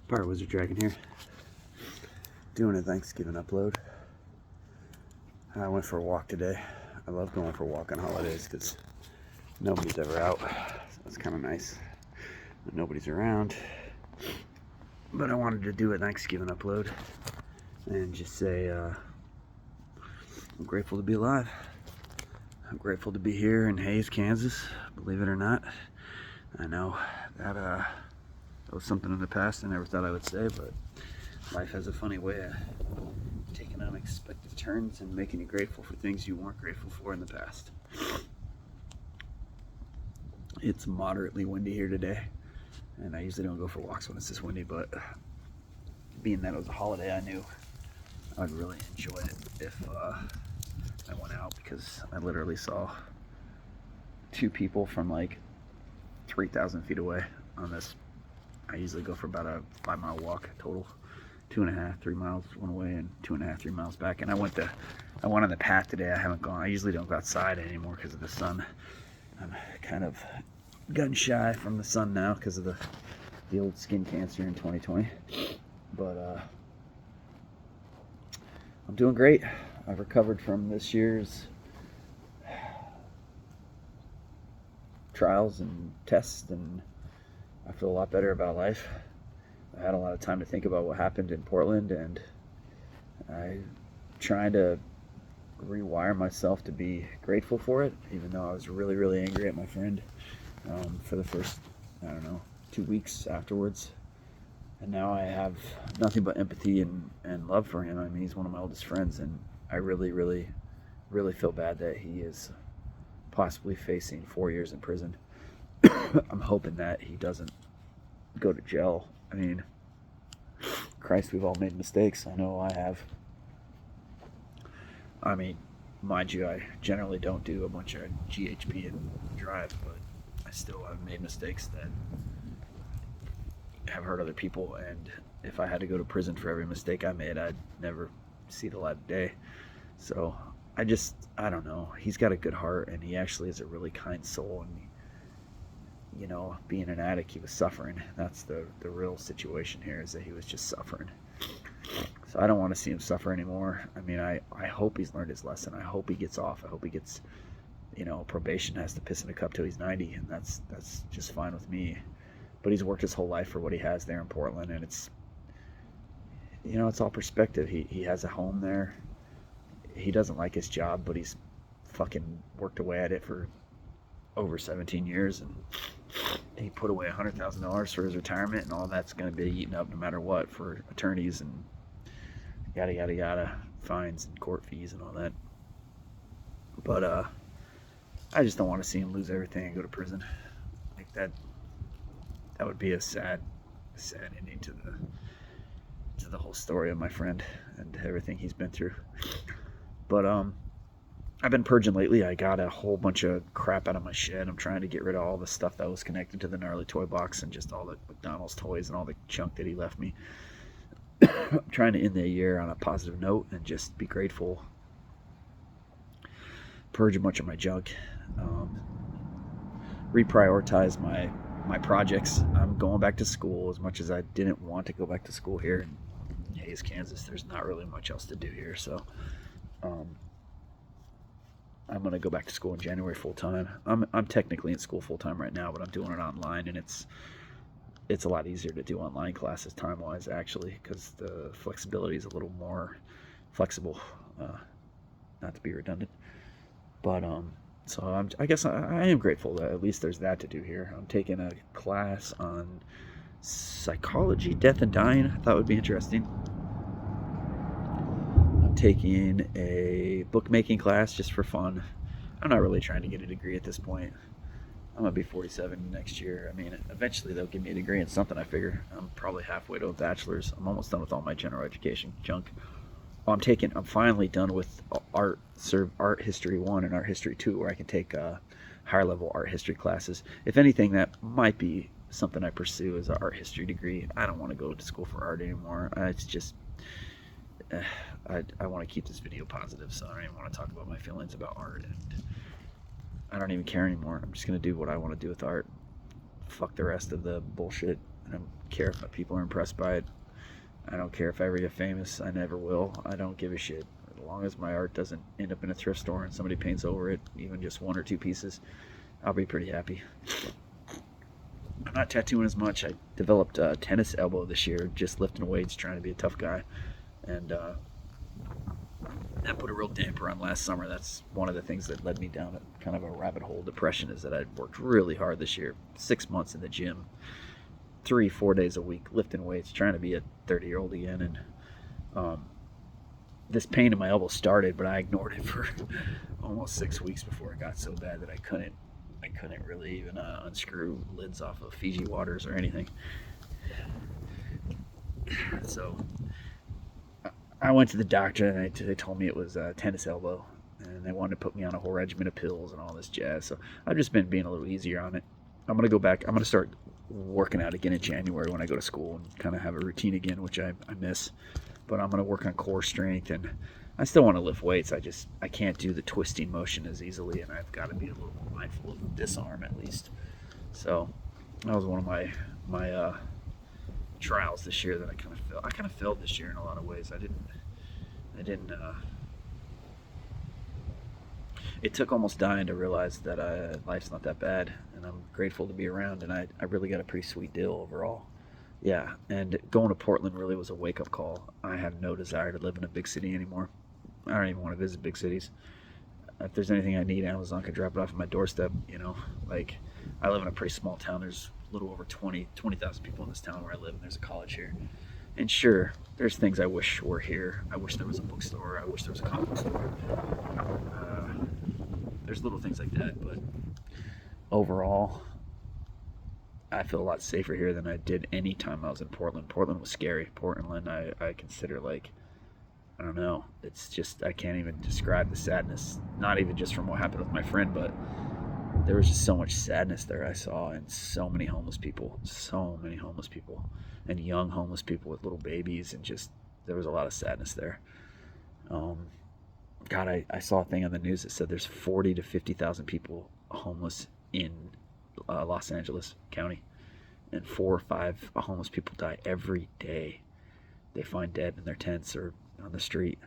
Pirate Wizard Dragon here, doing a Thanksgiving upload. I went for a walk today. I love going for a walk on holidays because nobody's ever out, so it's kind of nice when nobody's around. But I wanted to do a Thanksgiving upload and just say I'm grateful to be alive. I'm grateful to be here in Hays, Kansas, believe it or not. I know that was something in the past I never thought I would say, but life has a funny way of taking unexpected turns and making you grateful for things you weren't grateful for in the past. It's moderately windy here today, and I usually don't go for walks when it's this windy, but being that it was a holiday, I knew I'd really enjoy it if I went out, because I literally saw two people from like 3,000 feet away on this. I usually go for about a 5-mile walk total, 2.5, 3 miles one way and 2.5, 3 miles back. And I went on the path today. I haven't gone. I usually don't go outside anymore because of the sun. I'm kind of gun shy from the sun now because of the old skin cancer in 2020. But I'm doing great. I've recovered from this year's trials and tests, and I feel a lot better about life. I had a lot of time to think about what happened in Portland, and I'm trying to rewire myself to be grateful for it, even though I was really, really angry at my friend for the first, 2 weeks afterwards. And now I have nothing but empathy and love for him. I mean, he's one of my oldest friends, and I really, really, really feel bad that he is possibly facing 4 years in prison. I'm hoping that he doesn't go to jail. I mean, Christ, we've all made mistakes. I know I have. I mean, mind you, I generally don't do a bunch of GHB and drive, but I still have made mistakes that have hurt other people, and if I had to go to prison for every mistake I made, I'd never see the light of day. So I don't know. He's got a good heart, and he actually is a really kind soul, and being an addict, he was suffering. That's the real situation here, is that he was just suffering. So I don't want to see him suffer anymore. I mean, I hope he's learned his lesson. I hope he gets off. I hope he gets, probation, has to piss in a cup till he's 90, and that's just fine with me. But he's worked his whole life for what he has there in Portland, and it's all perspective. He has a home there. He doesn't like his job, but he's fucking worked away at it for over 17 years, and he put away $100,000 for his retirement, and all that's going to be eaten up no matter what for attorneys and yada yada yada, fines and court fees and all that. But I just don't want to see him lose everything and go to prison like that. That would be a sad ending to the whole story of my friend and everything he's been through. But I've been purging lately. I got a whole bunch of crap out of my shed. I'm trying to get rid of all the stuff that was connected to the gnarly toy box and just all the McDonald's toys and all the junk that he left me. I'm trying to end the year on a positive note and just be grateful. Purge a bunch of my junk. Reprioritize my projects. I'm going back to school. As much as I didn't want to go back to school here in Hays, Kansas, there's not really much else to do here. So I'm going to go back to school in January full time. I'm technically in school full time right now, but I'm doing it online, and it's a lot easier to do online classes time wise, actually, because the flexibility is a little more flexible. Not to be redundant, but so I guess I am grateful that at least there's that to do here. I'm taking a class on psychology, death and dying. I thought would be interesting. I'm taking a bookmaking class just for fun. I'm not really trying to get a degree at this point. I'm going to be 47 next year. I mean, eventually they'll give me a degree in something, I figure. I'm probably halfway to a bachelor's. I'm almost done with all my general education junk. I'm finally done with art history 1 and art history 2, where I can take higher level art history classes. If anything, that might be something I pursue as an art history degree. I don't want to go to school for art anymore. It's just, I want to keep this video positive, so I don't even want to talk about my feelings about art, and I don't even care anymore. I'm just going to do what I want to do with art. fuck the rest of the bullshit. I don't care if people are impressed by it. I don't care if I ever get famous. I never will. I don't give a shit. As long as my art doesn't end up in a thrift store and somebody paints over it, even just 1 or 2 pieces, I'll be pretty happy. I'm not tattooing as much. I developed a tennis elbow this year, just lifting weights, trying to be a tough guy. And that put a real damper on last summer. That's one of the things that led me down a kind of a rabbit hole depression, is that I'd worked really hard this year, 6 months in the gym, 3-4 days a week, lifting weights, trying to be a 30-year-old again. And this pain in my elbow started, but I ignored it for almost 6 weeks before it got so bad that I couldn't really even unscrew lids off of Fiji waters or anything. So I went to the doctor and they told me it was a tennis elbow, and they wanted to put me on a whole regimen of pills and all this jazz. So I've just been being a little easier on it. I'm going to go back. I'm going to start working out again in January when I go to school and kind of have a routine again, which I miss. But I'm going to work on core strength, and I still want to lift weights. I can't do the twisting motion as easily, and I've got to be a little more mindful of this arm at least. So that was one of my trials this year that I kind of failed this year in a lot of ways. I didn't it took almost dying to realize that life's not that bad, and I'm grateful to be around, and I really got a pretty sweet deal overall. Yeah, and going to Portland really was a wake-up call. I have no desire to live in a big city anymore. I don't even want to visit big cities. If there's anything I need, Amazon can drop it off at my doorstep, you know. Like, I live in a pretty small town. There's a little over 20,000 people in this town where I live, and there's a college here. And sure, there's things I wish were here. I wish there was a bookstore. I wish there was a comic book store. There's little things like that, but overall, I feel a lot safer here than I did any time I was in Portland. Portland was scary. Portland, I consider, like, I don't know. It's just, I can't even describe the sadness. Not even just from what happened with my friend, but there was just so much sadness there I saw, and so many homeless people, and young homeless people with little babies, and just, there was a lot of sadness there. God, I saw a thing on the news that said there's 40 to 50,000 people homeless in Los Angeles County, and 4 or 5 homeless people die every day. They find dead in their tents or on the street,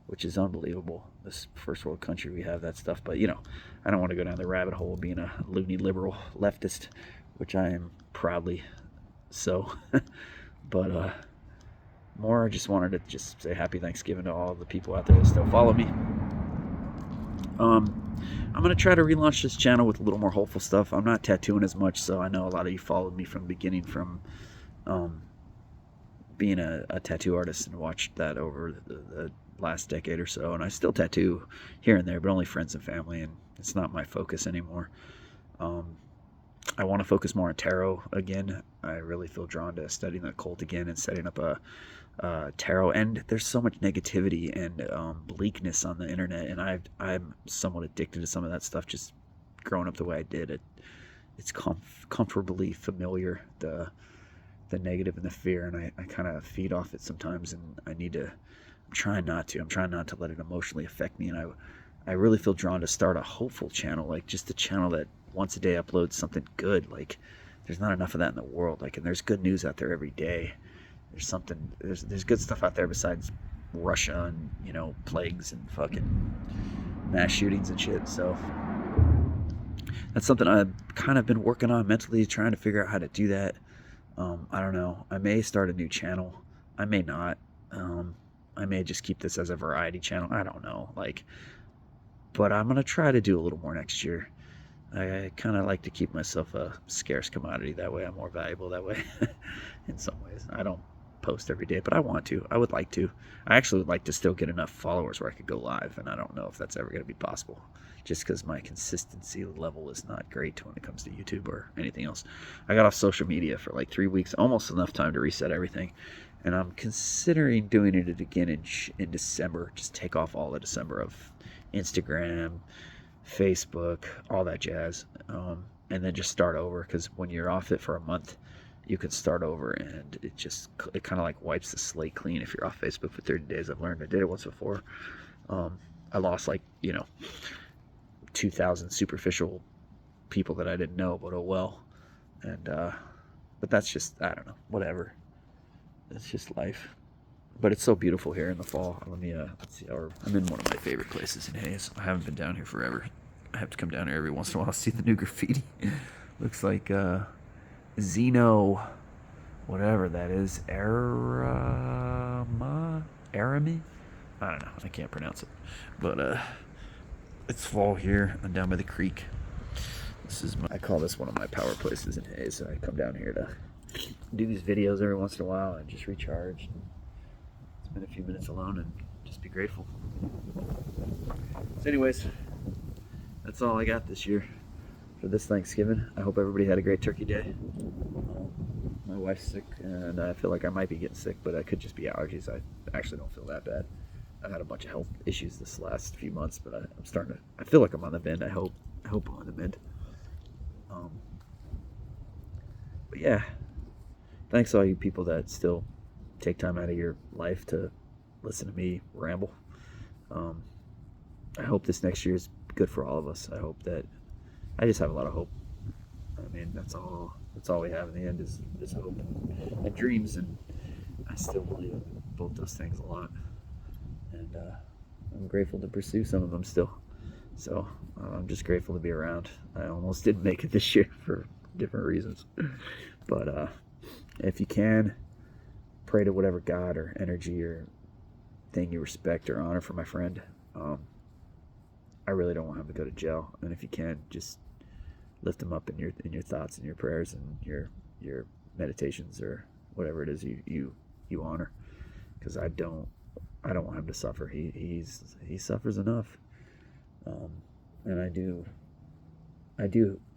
which is unbelievable. This first world country, we have that stuff. But, you know, I don't want to go down the rabbit hole of being a loony liberal leftist, which I am proudly so. But more, I just wanted to just say happy Thanksgiving to all the people out there that still follow me. I'm going to try to relaunch this channel with a little more hopeful stuff. I'm not tattooing as much, so I know a lot of you followed me from the beginning, from being a tattoo artist, and watched that over the last decade or so. And I still tattoo here and there, but only friends and family, and it's not my focus anymore. I want to focus more on tarot again. I really feel drawn to studying the occult again and setting up a tarot. And there's so much negativity and bleakness on the internet, and I'm somewhat addicted to some of that stuff, just growing up the way I did. It's comfortably familiar, the negative and the fear, and I kind of feed off it sometimes, and I'm trying not to let it emotionally affect me. And I really feel drawn to start a hopeful channel, like just a channel that once a day uploads something good. Like, there's not enough of that in the world. Like, and there's good news out there every day. There's good stuff out there besides Russia and, you know, plagues and fucking mass shootings and shit. So that's something I've kind of been working on mentally, trying to figure out how to do that. I don't know. I may start a new channel. I may not. I may just keep this as a variety channel. I don't know. But I'm going to try to do a little more next year. I kind of like to keep myself a scarce commodity. That way I'm more valuable that way in some ways. I don't post every day, but I want to. I would like to. I actually would like to still get enough followers where I could go live, and I don't know if that's ever going to be possible, just because my consistency level is not great when it comes to YouTube or anything else. I got off social media for like 3 weeks, almost enough time to reset everything, and I'm considering doing it again in December. Just take off all of December of Instagram, Facebook, all that jazz, and then just start over, because when you're off it for a month, you can start over, and it kind of like wipes the slate clean if you're off Facebook for 30 days. I've learned. I did it once before. I lost 2,000 superficial people that I didn't know, but oh well. And but that's just, I don't know, whatever. It's just life. But it's so beautiful here in the fall. Let me let's see. I'm in one of my favorite places in Hayes. I haven't been down here forever. I have to come down here every once in a while to see the new graffiti. Looks like Zeno, whatever that is, Arami. I don't know. I can't pronounce it. But it's fall here. I'm down by the creek. I call this one of my power places in Hayes. I come down here to do these videos every once in a while and just recharge. Spend a few minutes alone and just be grateful. So anyways, that's all I got this year for this Thanksgiving. I hope everybody had a great turkey day. My wife's sick and I feel like I might be getting sick, but it could just be allergies. I actually don't feel that bad. I've had a bunch of health issues this last few months, but I'm starting to, I feel like I'm on the mend. I hope I'm on the mend. But yeah, thanks to all you people that still take time out of your life to listen to me ramble. I hope this next year is good for all of us. I hope that, I just have a lot of hope. I mean, that's all we have in the end is hope and dreams, and I still believe in both those things a lot. And I'm grateful to pursue some of them still. So I'm just grateful to be around. I almost didn't make it this year for different reasons. But if you can, pray to whatever God or energy or thing you respect or honor for my friend. I really don't want him to go to jail. And if you can, just lift him up in your thoughts and your prayers and your meditations or whatever it is you honor. Because I don't want him to suffer. He suffers enough. And I do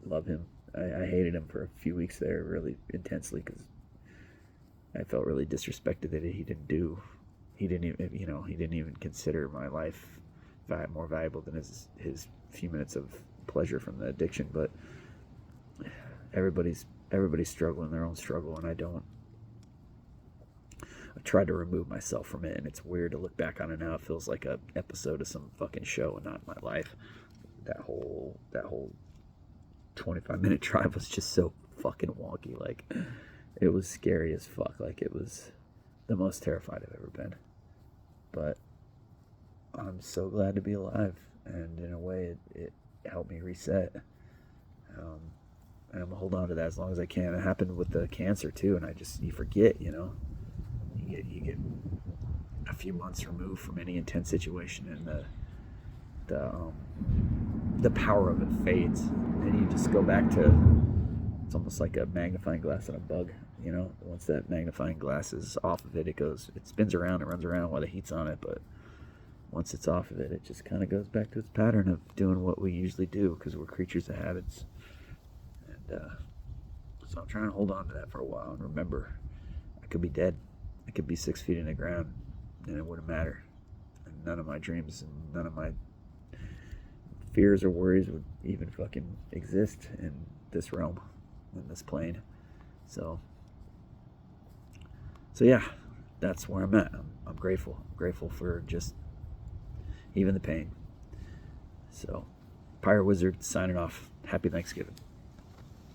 love him. I hated him for a few weeks there really intensely because I felt really disrespected that he didn't even consider my life more valuable than his few minutes of pleasure from the addiction. But everybody's struggling their own struggle, and I tried to remove myself from it, and it's weird to look back on it now. It feels like an episode of some fucking show and not my life. That whole 25-minute drive was just so fucking wonky. Like, it was scary as fuck. Like, it was the most terrified I've ever been. But I'm so glad to be alive, and in a way it helped me reset. And I'm gonna hold on to that as long as I can. It happened with the cancer too, and you forget, you get a few months removed from any intense situation, and the power of it fades, and you just go back to, it's almost like a magnifying glass on a bug. Once that magnifying glass is off of it, it spins around, it runs around while the heat's on it, but once it's off of it, it just kind of goes back to its pattern of doing what we usually do, because we're creatures of habits. And so I'm trying to hold on to that for a while and remember, I could be dead. I could be 6 feet in the ground, and it wouldn't matter. And none of my dreams and none of my fears or worries would even fucking exist in this realm, in this plane. So yeah, that's where I'm at. I'm grateful. I'm grateful for just even the pain. So, Pirate Wizard signing off. Happy Thanksgiving.